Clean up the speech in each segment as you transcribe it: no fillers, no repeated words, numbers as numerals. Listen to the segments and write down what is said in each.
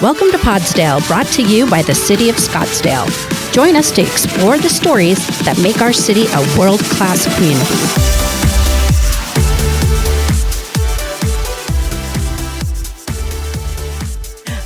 Welcome to Podsdale, brought to you by the City of Scottsdale. Join us to explore the stories that make our city a world-class community.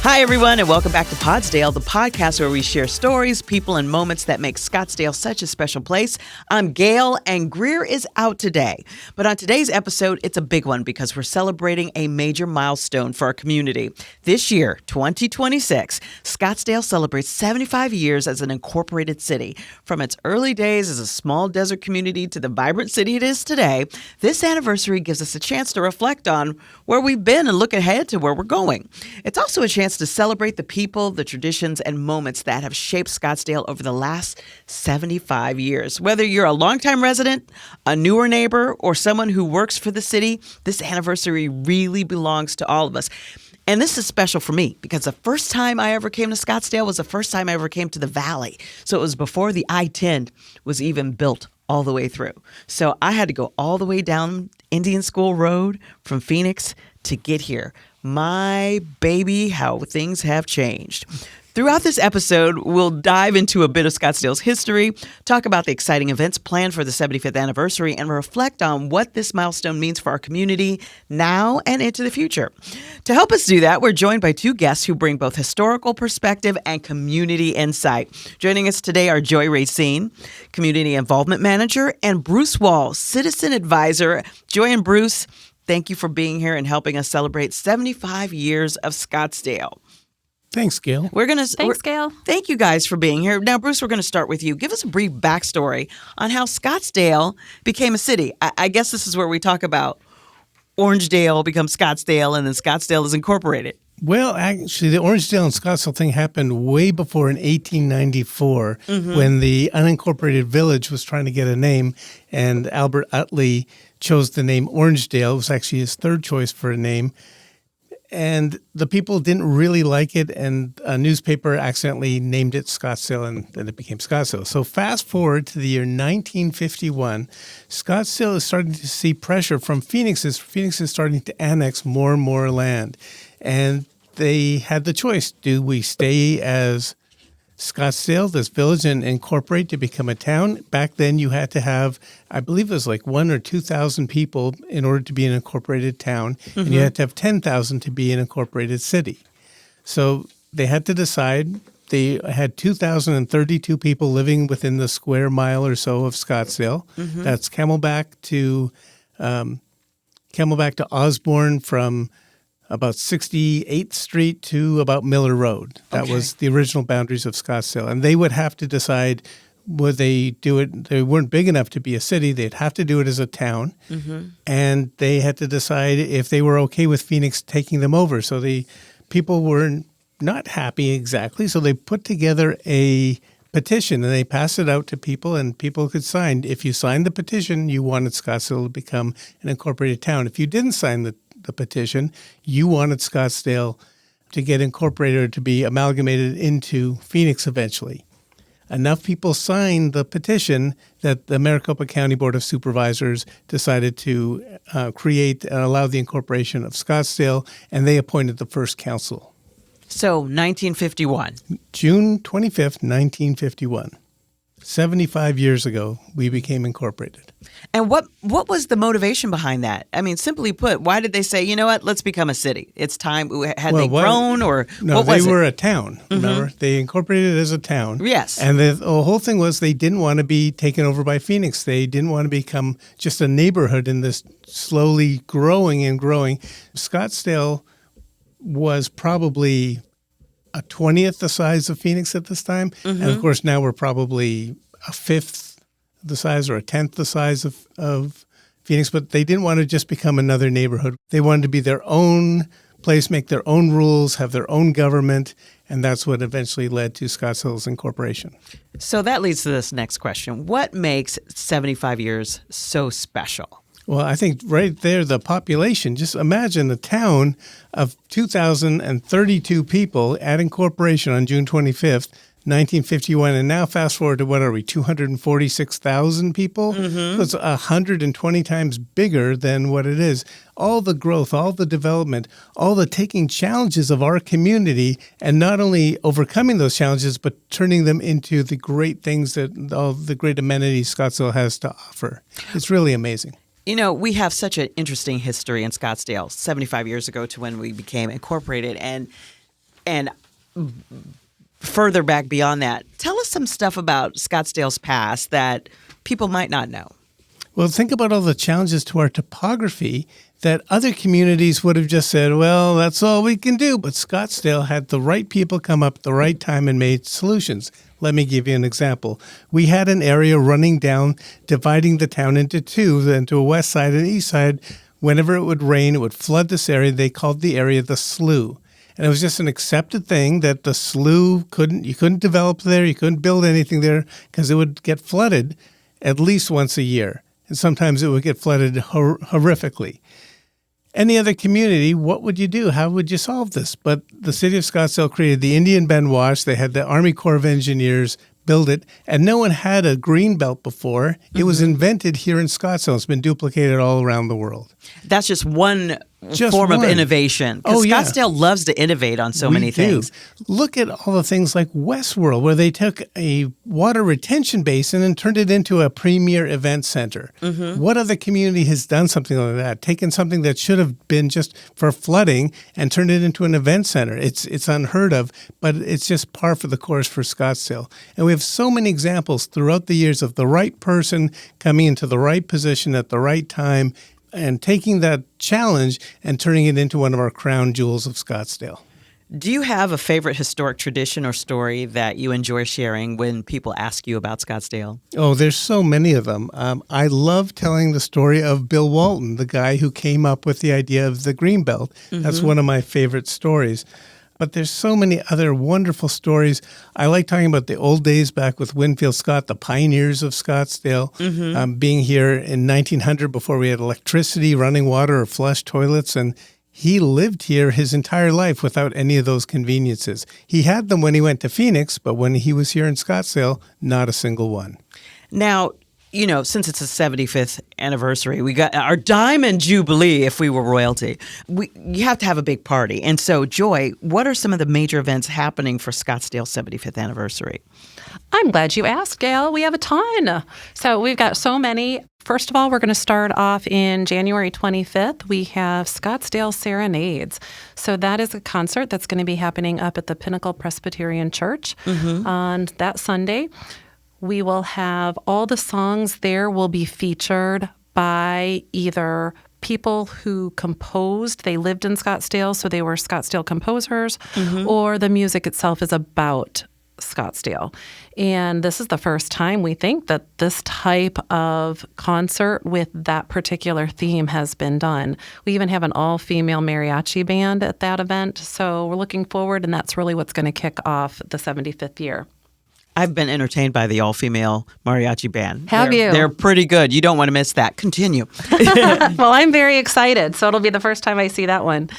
Hi, everyone, and welcome back to Podsdale, the podcast where we share stories, people, and moments that make Scottsdale such a special place. I'm Gayle, and Greer is out today. But on today's episode, it's a big one because we're celebrating a major milestone for our community. This year, 2026, Scottsdale celebrates 75 years as an incorporated city. From its early days as a small desert community to the vibrant city it is today, this anniversary gives us a chance to reflect on where we've been and look ahead to where we're going. It's also a chance to celebrate the people, the traditions, and moments that have shaped Scottsdale over the last 75 years. Whether you're a longtime resident, a newer neighbor, or someone who works for the city, this anniversary really belongs to all of us. And this is special for me because the first time I ever came to Scottsdale was the first time I ever came to the Valley. So it was before the I-10 was even built all the way through. So I had to go all the way down Indian School Road from Phoenix to get here. My baby, how things have changed. Throughout this episode, we'll dive into a bit of Scottsdale's history, talk about the exciting events planned for the 75th anniversary, and reflect on what this milestone means for our community now and into the future. To help us do that, we're joined by two guests who bring both historical perspective and community insight. Joining us today are Joy Racine, Community Involvement Manager, and Bruce Wall, Citizen Advisor. Joy and Bruce, thank you for being here and helping us celebrate 75 years of Scottsdale. Thanks, Gayle. Thanks, Gayle. Thank you guys for being here. Now, Bruce, we're going to start with you. Give us a brief backstory on how Scottsdale became a city. I guess this is where we talk about Orangedale becomes Scottsdale, and then Scottsdale is incorporated. Well, actually, the Orangedale and Scottsdale thing happened way before in 1894 when the unincorporated village was trying to get a name, and Albert Utley chose the name Orangedale. It was actually his third choice for a name. And the people didn't really like it, and a newspaper accidentally named it Scottsdale, and then it became Scottsdale. So fast forward to the year 1951, Scottsdale is starting to see pressure from Phoenix. Phoenix is starting to annex more and more land. And they had the choice. Do we stay as Scottsdale, this village, and incorporate to become a town? Back then you had to have, I believe it was like 1,000 or 2,000 people in order to be an incorporated town, and you had to have 10,000 to be an incorporated city. So they had to decide. They had 2,032 people living within the square mile or so of Scottsdale. That's Camelback to Osborne from about 68th Street to about Miller Road. That was the original boundaries of Scottsdale. And they would have to decide, would they do it? They weren't big enough to be a city. They'd have to do it as a town. And they had to decide if they were okay with Phoenix taking them over. So the people were not happy exactly. So they put together a petition and they passed it out to people, and people could sign. If you signed the petition, you wanted Scottsdale to become an incorporated town. If you didn't sign the petition, you wanted Scottsdale to get incorporated or to be amalgamated into Phoenix eventually. Enough people signed the petition that the Maricopa County Board of Supervisors decided to create and allow the incorporation of Scottsdale, and they appointed the first council. So 1951. June 25th, 1951. 75 years ago, we became incorporated. And what was the motivation behind that? I mean, simply put, why did they say, you know what, let's become a city? It's time. Had they grown or no, what was it? No, they were a town, remember? They incorporated it as a town. Yes. And the whole thing was they didn't want to be taken over by Phoenix. They didn't want to become just a neighborhood in this slowly growing and growing. Scottsdale was probably a 20th the size of Phoenix at this time. And of course, now we're probably a 5th the size or a 10th the size of Phoenix. But they didn't want to just become another neighborhood. They wanted to be their own place, make their own rules, have their own government. And that's what eventually led to Scottsdale's incorporation. So that leads to this next question. What makes 75 years so special? Well, I think right there, the population, just imagine a town of 2,032 people at incorporation on June 25th. 1951. And now fast forward to what are we, 246,000 people? So it's 120 times bigger than what it is. All the growth, all the development, all the taking challenges of our community and not only overcoming those challenges, but turning them into the great things that all the great amenities Scottsdale has to offer. It's really amazing. You know, we have such an interesting history in Scottsdale, 75 years ago to when we became incorporated, and further back beyond that. Tell us some stuff about Scottsdale's past that people might not know. Well, think about all the challenges to our topography that other communities would have just said, well, that's all we can do. But Scottsdale had the right people come up at the right time and made solutions. Let me give you an example. We had an area running down, dividing the town into two, into a west side and east side. Whenever it would rain, it would flood this area. They called the area the slough. And it was just an accepted thing that the slough you couldn't develop there, you couldn't build anything there because it would get flooded at least once a year. And sometimes it would get flooded horrifically. Any other community, what would you do? How would you solve this? But the city of Scottsdale created the Indian Bend Wash. They had the Army Corps of Engineers build it, and no one had a green belt before. It was invented here in Scottsdale. It's been duplicated all around the world. That's just one form of innovation. Because Scottsdale loves to innovate on so many things. Look at all the things like Westworld, where they took a water retention basin and turned it into a premier event center. What other community has done something like that? Taken something that should have been just for flooding and turned it into an event center. It's unheard of, but it's just par for the course for Scottsdale. And we have so many examples throughout the years of the right person coming into the right position at the right time and taking that challenge and turning it into one of our crown jewels of Scottsdale. Do you have a favorite historic tradition or story that you enjoy sharing when people ask you about Scottsdale? Oh, there's so many of them. I love telling the story of Bill Walton, the guy who came up with the idea of the Greenbelt. That's one of my favorite stories. But there's so many other wonderful stories. I like talking about the old days back with Winfield Scott, the pioneers of Scottsdale, being here in 1900 before we had electricity, running water, or flush toilets. And he lived here his entire life without any of those conveniences. He had them when he went to Phoenix, but when he was here in Scottsdale, not a single one. Now, you know, since it's a 75th anniversary, we got our Diamond Jubilee if we were royalty. You have to have a big party. And so, Joy, what are some of the major events happening for Scottsdale's 75th anniversary? I'm glad you asked, Gayle. We have a ton. So we've got so many. First of all, we're going to start off in January 25th. We have Scottsdale Serenades. So that is a concert that's going to be happening up at the Pinnacle Presbyterian Church on that Sunday. We will have all the songs there will be featured by either people who composed, they lived in Scottsdale, so they were Scottsdale composers, or the music itself is about Scottsdale. And this is the first time we think that this type of concert with that particular theme has been done. We even have an all-female mariachi band at that event, so we're looking forward, and that's really what's going to kick off the 75th year. I've been entertained by the all-female mariachi band. Have you? They're pretty good. You don't want to miss that. Continue. Well, I'm very excited, so it'll be the first time I see that one.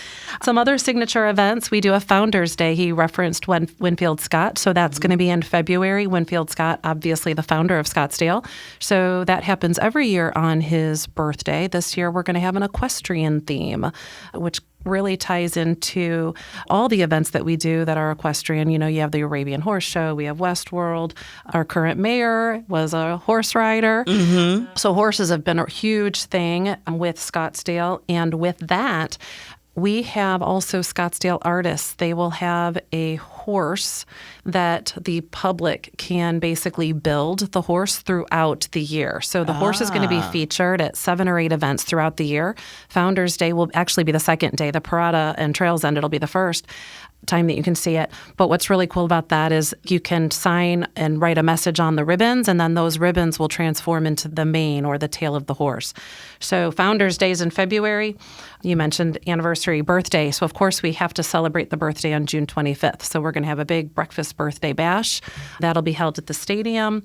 Some other signature events, we do a Founders Day. He referenced Winfield Scott, so that's going to be in February. Winfield Scott, obviously the founder of Scottsdale. So that happens every year on his birthday. This year we're going to have an equestrian theme, which really ties into all the events that we do that are equestrian. You know, you have the Arabian Horse Show, we have Westworld. Our current mayor was a horse rider. So horses have been a huge thing with Scottsdale. And with that, we have also Scottsdale artists. They will have a horse that the public can basically build the horse throughout the year. So the horse is going to be featured at 7 or 8 events throughout the year. Founders Day will actually be the second day. The Parada and Trails End, it'll be the first time that you can see it. But what's really cool about that is you can sign and write a message on the ribbons, and then those ribbons will transform into the mane or the tail of the horse. So Founders Day is in February. You mentioned anniversary birthday. So of course we have to celebrate the birthday on June 25th. So we're going to have a big breakfast birthday bash. That'll be held at the stadium.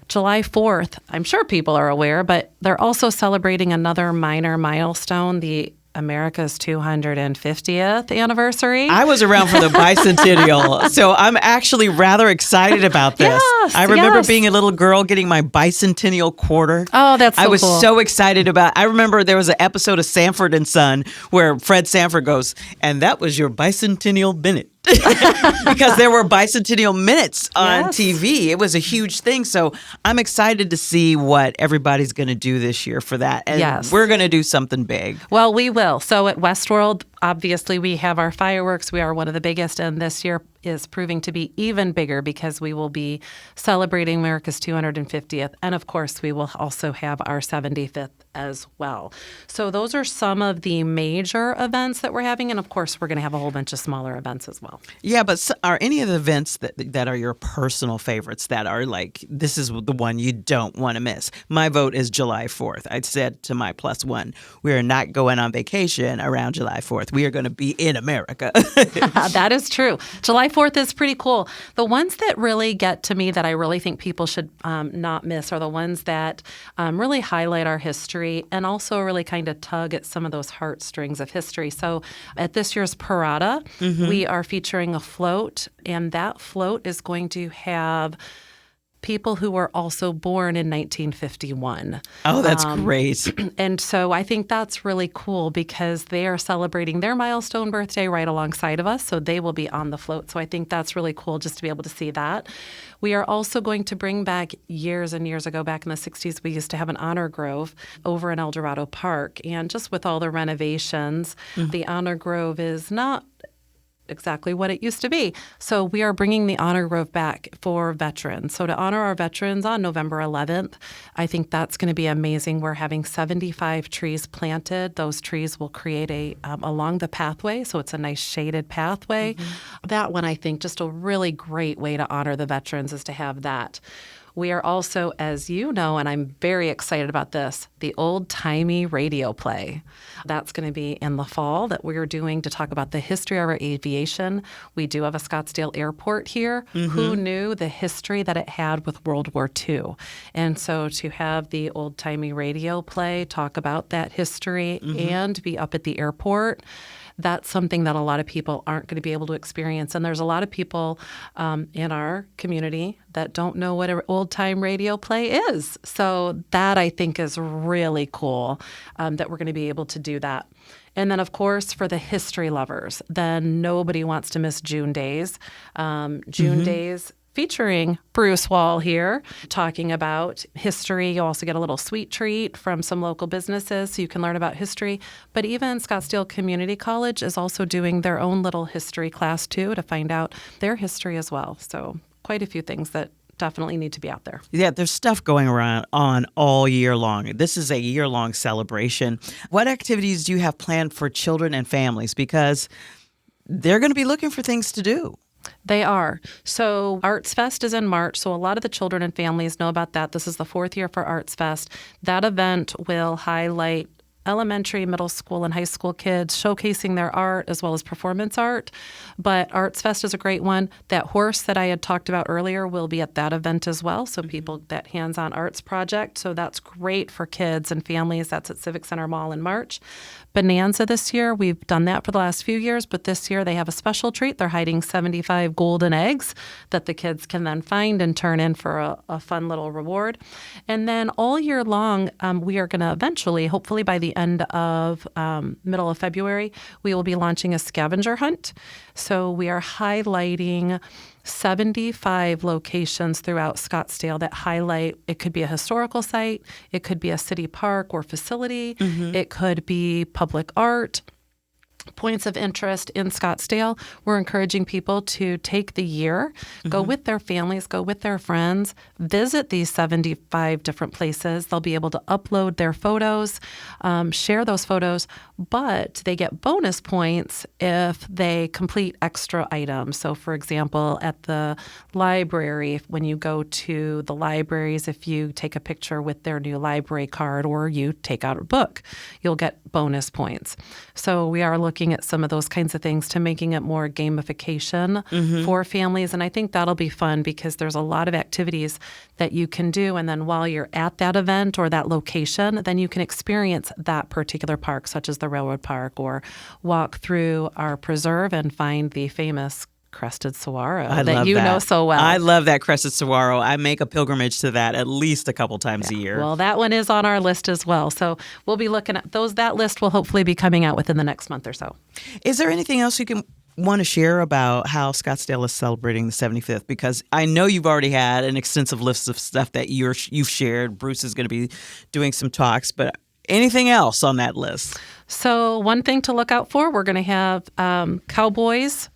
July 4th, I'm sure people are aware, but they're also celebrating another minor milestone, the America's 250th anniversary. I was around for the bicentennial, so I'm actually rather excited about this. Yes, I remember yes. being a little girl getting my bicentennial quarter. Oh, that's so I was cool. so excited about. I remember there was an episode of Sanford and Son where Fred Sanford goes, "And that was your bicentennial minute." Because there were bicentennial minutes on Yes. TV. It was a huge thing. So I'm excited to see what everybody's going to do this year for that. And Yes. we're going to do something big. Well, we will. So at Westworld, obviously, we have our fireworks. We are one of the biggest, and this year is proving to be even bigger because we will be celebrating America's 250th. And of course, we will also have our 75th as well. So those are some of the major events that we're having. And of course, we're going to have a whole bunch of smaller events as well. Yeah, but are any of the events that are your personal favorites that are like, this is the one you don't want to miss? My vote is July 4th. I said to my plus one, we are not going on vacation around July 4th. We are going to be in America. That is true. July 4th is pretty cool. The ones that really get to me that I really think people should not miss are the ones that really highlight our history and also really kind of tug at some of those heartstrings of history. So at this year's Parada, we are featuring a float, and that float is going to have people who were also born in 1951. Oh, that's great. And so I think that's really cool because they are celebrating their milestone birthday right alongside of us. So they will be on the float. So I think that's really cool just to be able to see that. We are also going to bring back years and years ago, back in the 60s, we used to have an honor grove over in El Dorado Park. And just with all the renovations, the honor grove is not exactly what it used to be. So we are bringing the Honor Grove back for veterans. So to honor our veterans on November 11th, I think that's going to be amazing. We're having 75 trees planted. Those trees will create along the pathway, so it's a nice shaded pathway. That one, I think, just a really great way to honor the veterans is to have that. We are also, as you know, and I'm very excited about this, the old-timey radio play. That's going to be in the fall that we're doing to talk about the history of our aviation. We do have a Scottsdale airport here. Who knew the history that it had with World War II? And so to have the old-timey radio play, talk about that history, and be up at the airport, that's something that a lot of people aren't going to be able to experience. And there's a lot of people in our community that don't know what an old-time radio play is. So that, I think, is really cool that we're going to be able to do that. And then, of course, for the history lovers, then nobody wants to miss June Days. June Days featuring Bruce Wall here, talking about history. You also get a little sweet treat from some local businesses so you can learn about history. But even Scottsdale Community College is also doing their own little history class, too, to find out their history as well. So quite a few things that definitely need to be out there. Yeah, there's stuff going around on all year long. This is a year-long celebration. What activities do you have planned for children and families? Because they're going to be looking for things to do. They are. So Arts Fest is in March, so a lot of the children and families know about that. This is the 4th year for Arts Fest. That event will highlight elementary, middle school, and high school kids showcasing their art as well as performance art. But Arts Fest is a great one. That horse that I had talked about earlier will be at that event as well. So people, that hands-on arts project. So that's great for kids and families. That's at Civic Center Mall in March. Bonanza this year, we've done that for the last few years, but this year they have a special treat. They're hiding 75 golden eggs that the kids can then find and turn in for a fun little reward. And then all year long, we are going to eventually, hopefully by the end of middle of February, we will be launching a scavenger hunt. So we are highlighting 75 locations throughout Scottsdale that highlight, it could be a historical site, it could be a city park or facility, it could be public art, points of interest in Scottsdale. We're encouraging people to take the year, go with their families, go with their friends, visit these 75 different places. They'll be able to upload their photos, share those photos, but they get bonus points if they complete extra items. So, for example, at the library, when you go to the libraries, if you take a picture with their new library card or you take out a book, you'll get bonus points. So we are looking looking at some of those kinds of things to making it more gamification for families. And I think that'll be fun because there's a lot of activities that you can do. And then while you're at that event or that location, then you can experience that particular park, such as the Railroad Park, or walk through our preserve and find the famous crested saguaro that you know so well. I love that crested saguaro. I make a pilgrimage to that at least a couple times a year. Well, that one is on our list as well. So we'll be looking at those. That list will hopefully be coming out within the next month or so. Is there anything else you want to share about how Scottsdale is celebrating the 75th? Because I know you've already had an extensive list of stuff that you've shared. Bruce is going to be doing some talks, but anything else on that list? So one thing to look out for, we're going to have cowboys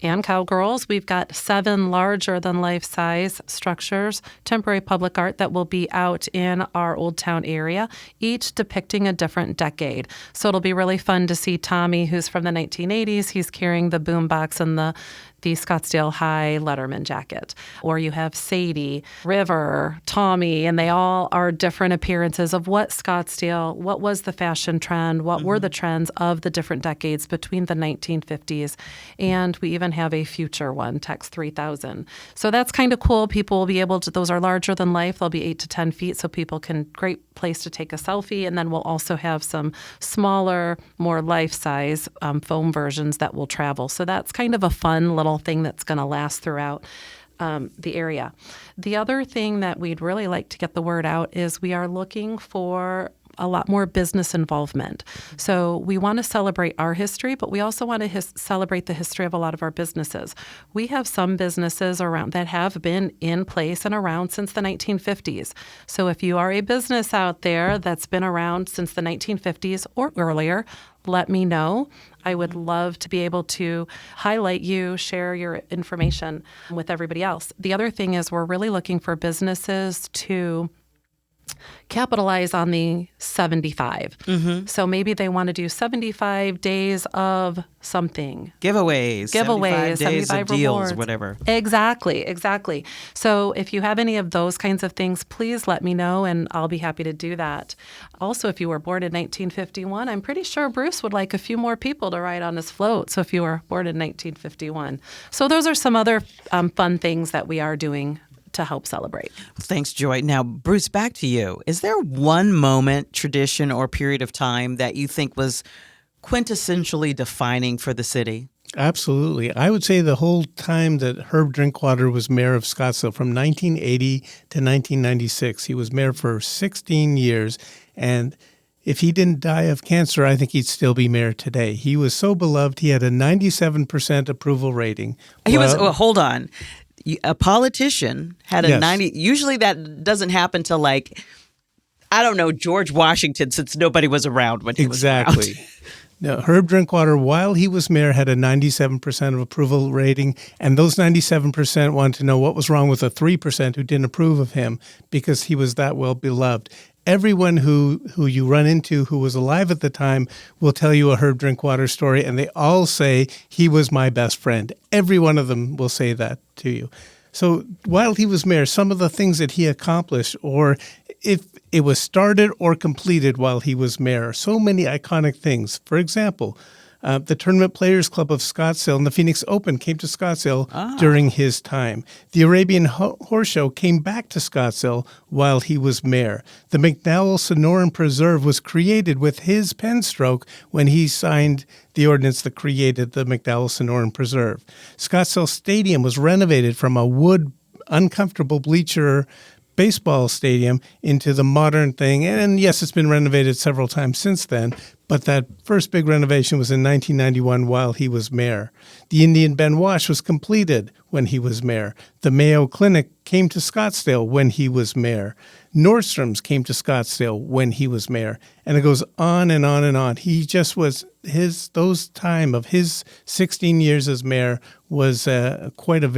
and cowgirls. We've got 7 larger than life-size structures, temporary public art that will be out in our Old Town area, each depicting a different decade. So it'll be really fun to see Tommy, who's from the 1980s. He's carrying the boombox and the Scottsdale High Letterman jacket. Or you have Sadie, River, Tommy, and they all are different appearances of what Scottsdale, what was the fashion trend, what were the trends of the different decades between the 1950s. And we even have a future one, Tex 3000. So that's kind of cool. People will be able to, those are larger than life. They'll be 8 to 10 feet, so people can, great place to take a selfie. And then we'll also have some smaller, more life-size foam versions that will travel. So that's kind of a fun little thing that's going to last throughout the area. The other thing that we'd really like to get the word out is we are looking for a lot more business involvement. So we want to celebrate our history, but we also want to celebrate the history of a lot of our businesses. We have some businesses around that have been in place and around since the 1950s. So if you are a business out there that's been around since the 1950s or earlier, let me know. I would love to be able to highlight you, share your information with everybody else. The other thing is we're really looking for businesses to capitalize on the 75. So maybe they want to do 75 days of something. Giveaways, 75 days of deals, rewards. whatever. Exactly. So if you have any of those kinds of things, please let me know, and I'll be happy to do that. Also, if you were born in 1951, I'm pretty sure Bruce would like a few more people to ride on his float. So if you were born in 1951. So those are some other fun things that we are doing to help celebrate. Thanks, Joy. Now, Bruce, back to you. Is there one moment, tradition, or period of time that you think was quintessentially defining for the city? Absolutely. I would say the whole time that Herb Drinkwater was mayor of Scottsdale, from 1980 to 1996, he was mayor for 16 years. And if he didn't die of cancer, I think he'd still be mayor today. He was so beloved. He had a 97% approval rating. Hold on. A politician had a 90. Usually that doesn't happen to, like, I don't know, George Washington, since nobody was around when he was around. Exactly. No, Herb Drinkwater, while he was mayor, had a 97% of approval rating, and those 97% wanted to know what was wrong with the 3% who didn't approve of him because he was that well beloved. Everyone who you run into who was alive at the time will tell you a Herb Drinkwater story, and they all say, he was my best friend. Every one of them will say that to you. So while he was mayor, some of the things that he accomplished, or if it was started or completed while he was mayor, so many iconic things. For example, the Tournament Players Club of Scottsdale and the Phoenix Open came to Scottsdale during his time. The Arabian Horse Show came back to Scottsdale while he was mayor. The McDowell Sonoran Preserve was created with his pen stroke when he signed the ordinance that created the McDowell Sonoran Preserve. Scottsdale Stadium was renovated from a wood, uncomfortable bleacher baseball stadium into the modern thing. And yes, it's been renovated several times since then, but that first big renovation was in 1991 while he was mayor. The Indian Ben Wash was completed when he was mayor. The Mayo Clinic came to Scottsdale when he was mayor. Nordstrom's came to Scottsdale when he was mayor. And it goes on and on and on. He just was, those time of his 16 years as mayor was quite the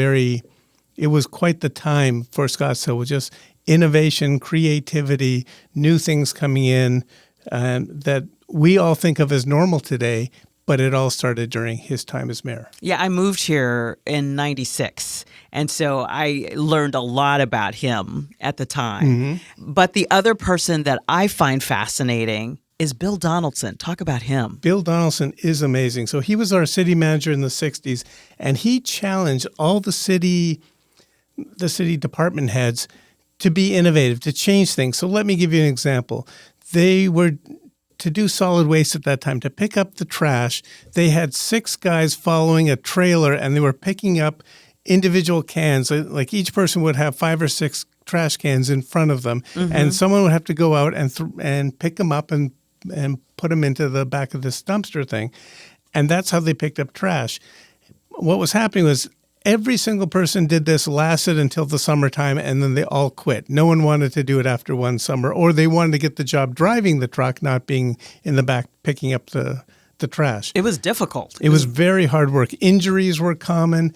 time for Scottsdale, with just innovation, creativity, new things coming in that we all think of as normal today, but it all started during his time as mayor. Yeah, I moved here in 96, and so I learned a lot about him at the time. But the other person that I find fascinating is Bill Donaldson. Talk about him. Bill Donaldson is amazing. So he was our city manager in the 60s, and he challenged all the city department heads to be innovative, to change things. So let me give you an example. They were to do solid waste at that time, to pick up the trash. They had 6 guys following a trailer, and they were picking up individual cans. Like each person would have 5 or 6 trash cans in front of them, and someone would have to go out and pick them up and put them into the back of this dumpster thing. And that's how they picked up trash. What was happening was every single person did this, lasted until the summertime, and then they all quit. No one wanted to do it after one summer, or they wanted to get the job driving the truck, not being in the back picking up the trash. It was difficult. It was very hard work. Injuries were common.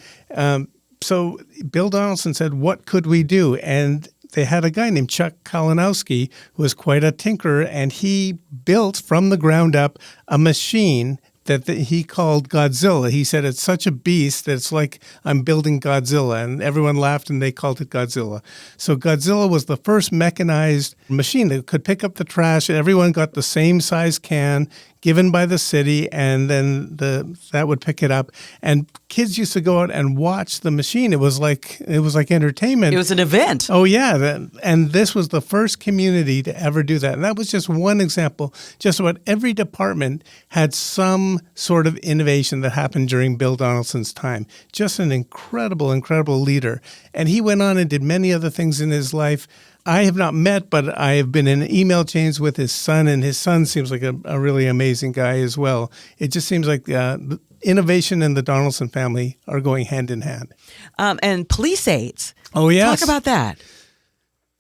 So Bill Donaldson said, what could we do? And they had a guy named Chuck Kalinowski who was quite a tinkerer, and he built from the ground up a machine that he called Godzilla. He said it's such a beast that it's like I'm building Godzilla, and everyone laughed and they called it Godzilla. So Godzilla was the first mechanized machine that could pick up the trash, and everyone got the same size can given by the city, and then that would pick it up. And kids used to go out and watch the machine. It was like entertainment. It was an event. Oh yeah, and this was the first community to ever do that. And that was just one example. Just about every department had some sort of innovation that happened during Bill Donaldson's time. Just an incredible, incredible leader. And he went on and did many other things in his life. I have not met, but I have been in email chains with his son, and his son seems like a really amazing guy as well. It just seems like the innovation and the Donaldson family are going hand in hand. And police aids. Oh, yes. Talk about that.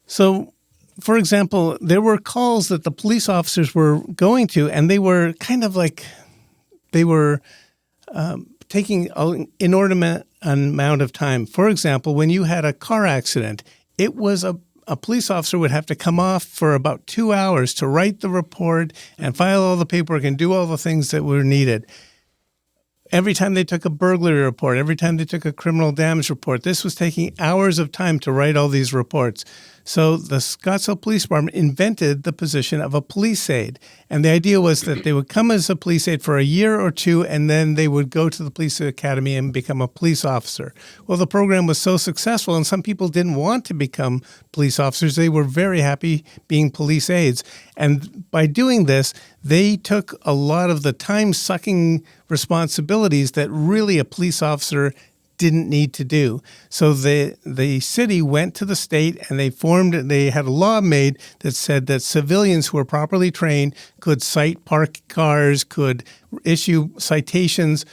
So, for example, there were calls that the police officers were going to, and they were kind of like taking an inordinate amount of time. For example, when you had a car accident, it was a police officer would have to come off for about 2 hours to write the report and file all the paperwork and do all the things that were needed. Every time they took a burglary report, every time they took a criminal damage report, this was taking hours of time to write all these reports. So the Scottsdale Police Department invented the position of a police aide. And the idea was that they would come as a police aide for a year or two, and then they would go to the police academy and become a police officer. Well, the program was so successful, and some people didn't want to become police officers. They were very happy being police aides. And by doing this, they took a lot of the time-sucking responsibilities that really a police officer didn't need to do. So the city went to the state and they had a law made that said that civilians who were properly trained could cite parked cars, could issue citations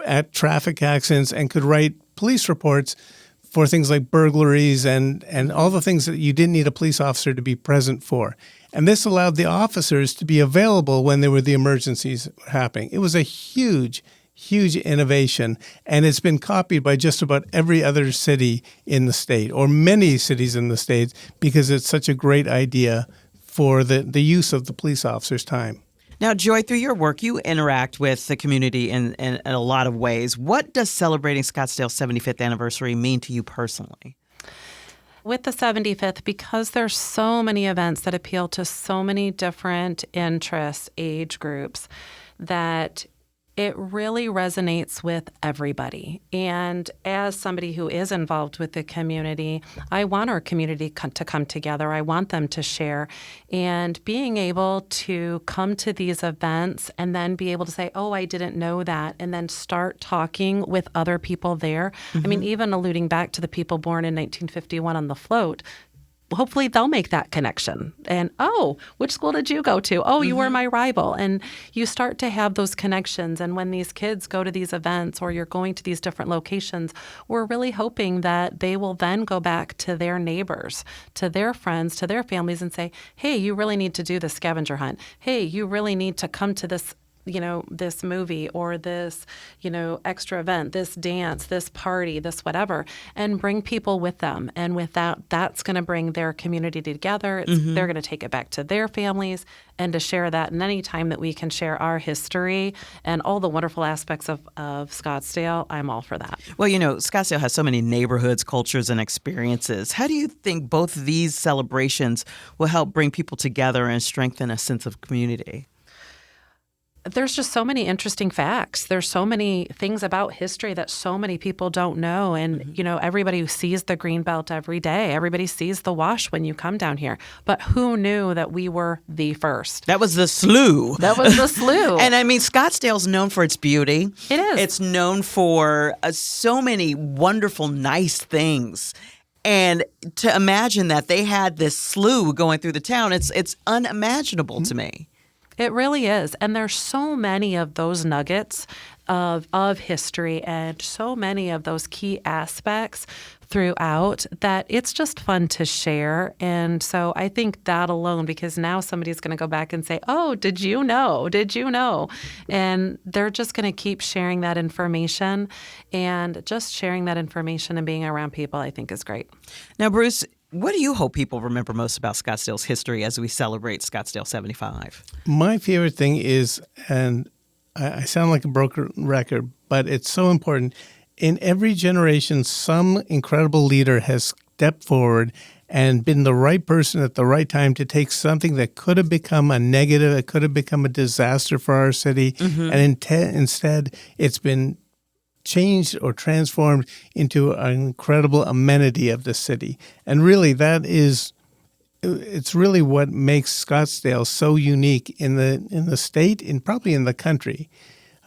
at traffic accidents, and could write police reports for things like burglaries and all the things that you didn't need a police officer to be present for. And this allowed the officers to be available when there were the emergencies happening. It was a huge innovation, and it's been copied by just about every other city in the state, or many cities in the state, because it's such a great idea for the use of the police officer's time. Now, Joy, through your work, you interact with the community in a lot of ways. What does celebrating Scottsdale's 75th anniversary mean to you personally? With the 75th, because there's so many events that appeal to so many different interests, age groups, that it really resonates with everybody. And as somebody who is involved with the community, I want our community to come together. I want them to share. And being able to come to these events and then be able to say, oh, I didn't know that, and then start talking with other people there. Mm-hmm. I mean, even alluding back to the people born in 1951 on the float, hopefully they'll make that connection. And, oh, which school did you go to? Oh, you were my rival. And you start to have those connections. And when these kids go to these events or you're going to these different locations, we're really hoping that they will then go back to their neighbors, to their friends, to their families and say, hey, you really need to do the scavenger hunt. Hey, you really need to come to this this movie or this, extra event, this dance, this party, this whatever, and bring people with them. And with that, that's going to bring their community together. They're going to take it back to their families and to share that. And any time that we can share our history and all the wonderful aspects of Scottsdale, I'm all for that. Well, Scottsdale has so many neighborhoods, cultures, and experiences. How do you think both of these celebrations will help bring people together and strengthen a sense of community? there's just so many interesting facts. There's so many things about history that so many people don't know. And, everybody who sees the Greenbelt every day, everybody sees the wash when you come down here. But who knew that we were the first? That was the slough. That was the slough. And I mean, Scottsdale's known for its beauty. It is. It's known for so many wonderful, nice things. And to imagine that they had this slough going through the town, it's unimaginable to me. It really is. And there's so many of those nuggets of history and so many of those key aspects throughout that it's just fun to share. And so I think that alone, because now somebody's going to go back and say, oh, did you know? Did you know? And they're just going to keep sharing that information, and just sharing that information and being around people, I think, is great. Now, Bruce, what do you hope people remember most about Scottsdale's history as we celebrate Scottsdale 75? My favorite thing is, and I sound like a broken record, but it's so important. In every generation, some incredible leader has stepped forward and been the right person at the right time to take something that could have become a negative, it could have become a disaster for our city, and instead it's been changed or transformed into an incredible amenity of the city. And really, it's really what makes Scottsdale so unique in the state and probably in the country.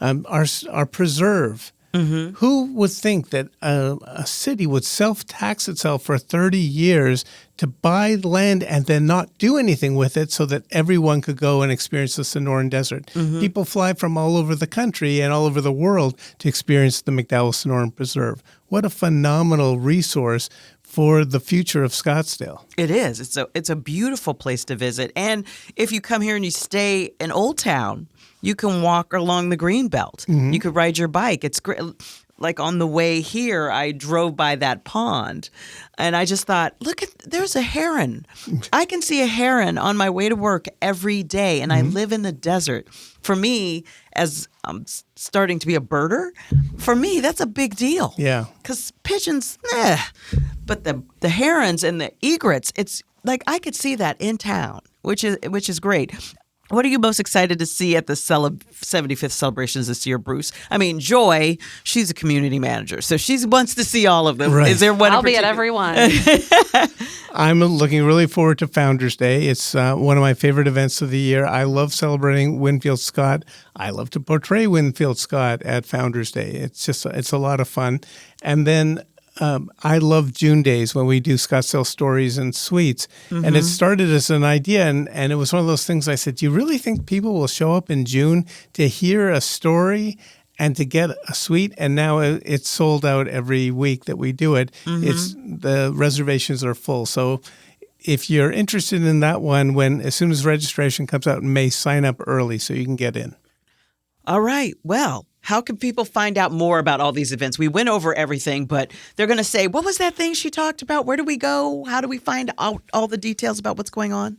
Our preserve. Mm-hmm. Who would think that a city would self-tax itself for 30 years to buy land and then not do anything with it so that everyone could go and experience the Sonoran Desert? Mm-hmm. People fly from all over the country and all over the world to experience the McDowell Sonoran Preserve. What a phenomenal resource for the future of Scottsdale. It is. It's a beautiful place to visit. And if you come here and you stay in Old Town, you can walk along the Greenbelt. Mm-hmm. You could ride your bike. It's great. Like on the way here, I drove by that pond, and I just thought, there's a heron. I can see a heron on my way to work every day, and I live in the desert. For me, as I'm starting to be a birder, for me, that's a big deal. Yeah. Because pigeons, but the herons and the egrets, it's like I could see that in town, which is great. What are you most excited to see at the 75th celebrations this year, Bruce? I mean, Joy, she's a community manager, so she wants to see all of them. Right. Is there one? I'll be at every one. I'm looking really forward to Founders Day. It's one of my favorite events of the year. I love celebrating Winfield Scott. I love to portray Winfield Scott at Founders Day. It's a lot of fun. And then I love June days when we do Scottsdale Stories and Sweets. Mm-hmm. And it started as an idea, and it was one of those things I said, do you really think people will show up in June to hear a story and to get a sweet? And now it's sold out every week that we do it. Mm-hmm. The reservations are full. So if you're interested in that one, as soon as registration comes out in May, sign up early so you can get in. All right. Well, how can people find out more about all these events? We went over everything, but they're going to say, what was that thing she talked about? Where do we go? How do we find out all the details about what's going on?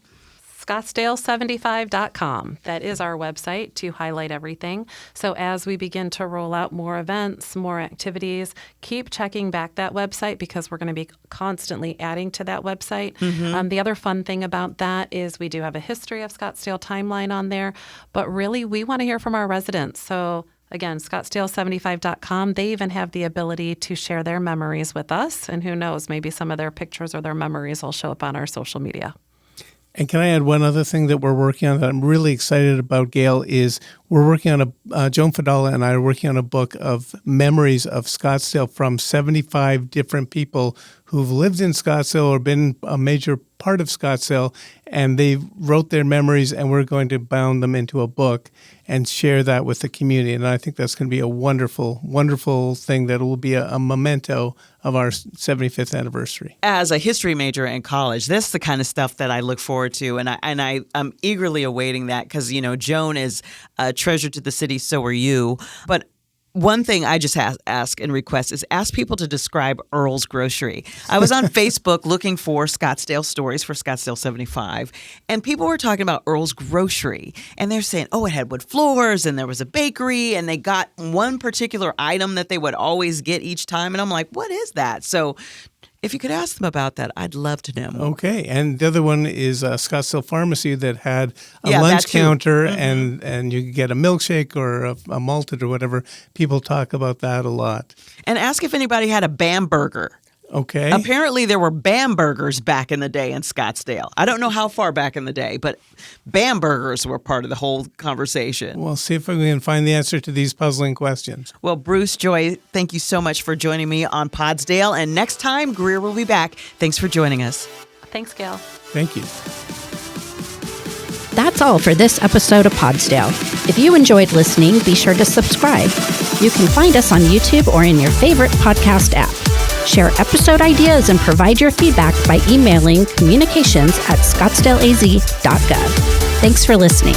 Scottsdale75.com. That is our website to highlight everything. So as we begin to roll out more events, more activities, keep checking back that website because we're going to be constantly adding to that website. Mm-hmm. The other fun thing about that is we do have a history of Scottsdale timeline on there, but really we want to hear from our residents. So again, Scottsdale75.com. They even have the ability to share their memories with us. And who knows, maybe some of their pictures or their memories will show up on our social media. And can I add one other thing that we're working on that I'm really excited about, Gayle, is we're working on Joan Fadala and I are working on a book of memories of Scottsdale from 75 different people who've lived in Scottsdale or been a major part of Scottsdale, and they wrote their memories, and we're going to bound them into a book and share that with the community. And I think that's going to be a wonderful, wonderful thing that will be a memento of our 75th anniversary. As a history major in college, that's the kind of stuff that I look forward to, and I'm eagerly awaiting that because, Joan is a treasure to the city, so are you. But one thing I just ask and request is ask people to describe Earl's Grocery. I was on Facebook looking for Scottsdale stories for Scottsdale 75, and people were talking about Earl's Grocery. And they're saying, it had wood floors, and there was a bakery, and they got one particular item that they would always get each time. And I'm like, what is that? So If you could ask them about that, I'd love to know more. Okay. And the other one is Scottsdale Pharmacy that had a Yeah, lunch that too. counter and you could get a milkshake or a malted or whatever. People talk about that a lot. And ask if anybody had a Bam Burger. Okay. Apparently, there were Bam Burgers back in the day in Scottsdale. I don't know how far back in the day, but Bam Burgers were part of the whole conversation. We'll see if we can find the answer to these puzzling questions. Well, Bruce, Joy, thank you so much for joining me on Podsdale. And next time, Greer will be back. Thanks for joining us. Thanks, Gayle. Thank you. That's all for this episode of Podsdale. If you enjoyed listening, be sure to subscribe. You can find us on YouTube or in your favorite podcast app. Share episode ideas and provide your feedback by emailing communications@scottsdaleaz.gov. Thanks for listening.